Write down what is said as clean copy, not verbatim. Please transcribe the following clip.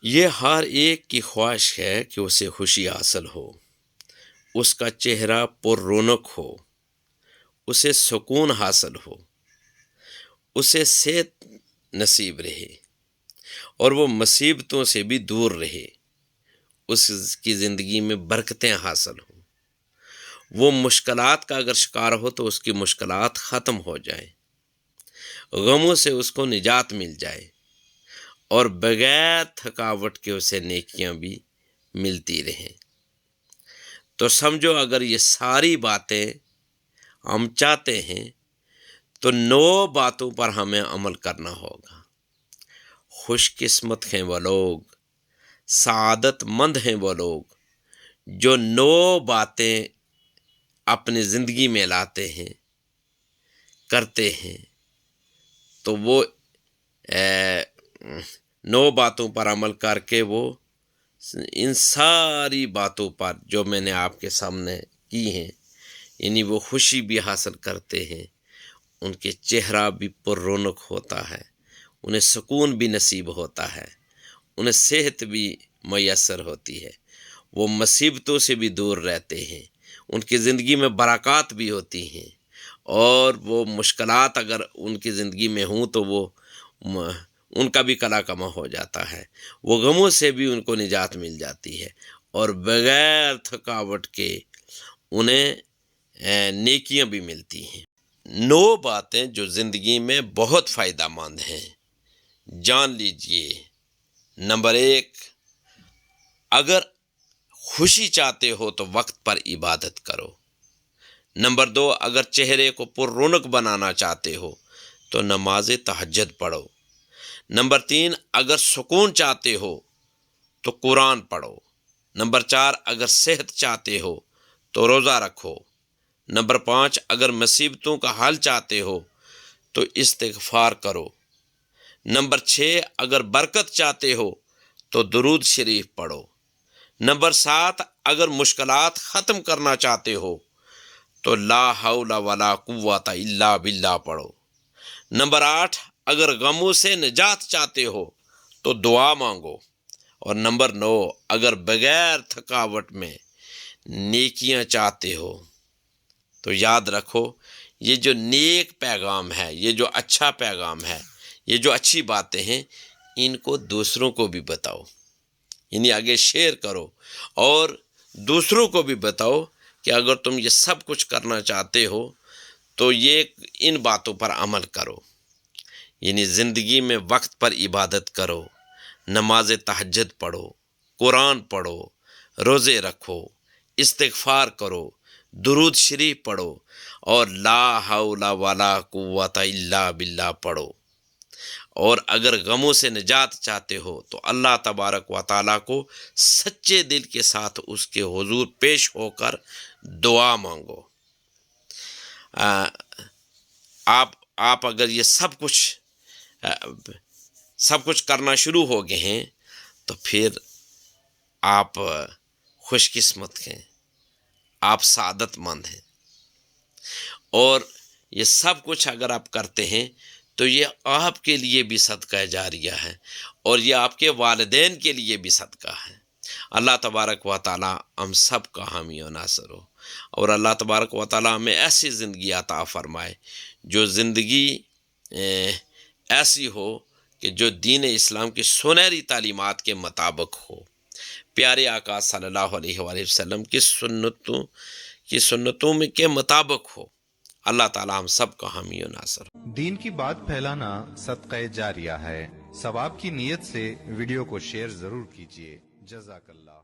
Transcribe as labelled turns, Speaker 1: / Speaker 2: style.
Speaker 1: یہ ہر ایک کی خواہش ہے کہ اسے خوشی حاصل ہو، اس کا چہرہ پر رونق ہو، اسے سکون حاصل ہو، اسے صحت نصیب رہے اور وہ مصیبتوں سے بھی دور رہے، اس کی زندگی میں برکتیں حاصل ہوں، وہ مشکلات کا اگر شکار ہو تو اس کی مشکلات ختم ہو جائیں، غموں سے اس کو نجات مل جائے اور بغیر تھکاوٹ کے اسے نیکیاں بھی ملتی رہیں۔ تو سمجھو اگر یہ ساری باتیں ہم چاہتے ہیں تو 9 باتوں پر ہمیں عمل کرنا ہوگا۔ خوش قسمت ہیں وہ لوگ، سعادت مند ہیں وہ لوگ جو 9 باتیں اپنی زندگی میں لاتے ہیں، کرتے ہیں، تو وہ 9 باتوں پر عمل کر کے وہ ان ساری باتوں پر جو میں نے آپ کے سامنے کی ہیں، یعنی وہ خوشی بھی حاصل کرتے ہیں، ان کے چہرہ بھی پر رونق ہوتا ہے، انہیں سکون بھی نصیب ہوتا ہے، انہیں صحت بھی میسر ہوتی ہے، وہ مصیبتوں سے بھی دور رہتے ہیں، ان کی زندگی میں برکات بھی ہوتی ہیں، اور وہ مشکلات اگر ان کی زندگی میں ہوں تو وہ ان کا بھی کلا کما ہو جاتا ہے، وہ غموں سے بھی ان کو نجات مل جاتی ہے اور بغیر تھکاوٹ کے انہیں نیکیاں بھی ملتی ہیں۔ 9 باتیں جو زندگی میں بہت فائدہ مند ہیں، جان لیجئے۔ نمبر 1، اگر خوشی چاہتے ہو تو وقت پر عبادت کرو۔ نمبر 2، اگر چہرے کو پر رونق بنانا چاہتے ہو تو نماز تہجد پڑھو۔ نمبر 3، اگر سکون چاہتے ہو تو قرآن پڑھو۔ نمبر 4، اگر صحت چاہتے ہو تو روزہ رکھو۔ نمبر 5، اگر مصیبتوں کا حل چاہتے ہو تو استغفار کرو۔ نمبر 6، اگر برکت چاہتے ہو تو درود شریف پڑھو۔ نمبر 7، اگر مشکلات ختم کرنا چاہتے ہو تو لا حول ولا قوت الا باللہ پڑھو۔ نمبر 8، اگر غموں سے نجات چاہتے ہو تو دعا مانگو۔ اور نمبر 9، اگر بغیر تھکاوٹ میں نیکیاں چاہتے ہو تو یاد رکھو، یہ جو نیک پیغام ہے، یہ جو اچھا پیغام ہے، یہ جو اچھی باتیں ہیں، ان کو دوسروں کو بھی بتاؤ، یعنی آگے شیئر کرو اور دوسروں کو بھی بتاؤ کہ اگر تم یہ سب کچھ کرنا چاہتے ہو تو یہ ان باتوں پر عمل کرو، یعنی زندگی میں وقت پر عبادت کرو، نماز تہجد پڑھو، قرآن پڑھو، روزے رکھو، استغفار کرو، درود شریف پڑھو اور لا حول ولا قوت الا باللہ پڑھو۔ اور اگر غموں سے نجات چاہتے ہو تو اللہ تبارک و تعالیٰ کو سچے دل کے ساتھ اس کے حضور پیش ہو کر دعا مانگو۔ آپ اگر یہ سب کچھ کرنا شروع ہو گئے ہیں تو پھر آپ خوش قسمت ہیں، آپ سعادت مند ہیں، اور یہ سب کچھ اگر آپ کرتے ہیں تو یہ آپ کے لیے بھی صدقہ جاریہ ہے اور یہ آپ کے والدین کے لیے بھی صدقہ ہے۔ اللہ تبارک و تعالیٰ ہم سب کا حامی و ناصر ہو، اور اللہ تبارک و تعالیٰ ہمیں ایسی زندگی عطا فرمائے جو زندگی ایسی ہو کہ جو دین اسلام کی سنہری تعلیمات کے مطابق ہو، پیارے آقا صلی اللہ علیہ وآلہ وسلم کی سنتوں میں کے مطابق ہو۔ اللہ تعالی ہم سب کا حامی و ناصر ہو۔
Speaker 2: دین کی بات پھیلانا صدقہ جاریہ ہے، ثواب کی نیت سے ویڈیو کو شیئر ضرور کیجیے۔ جزاک اللہ۔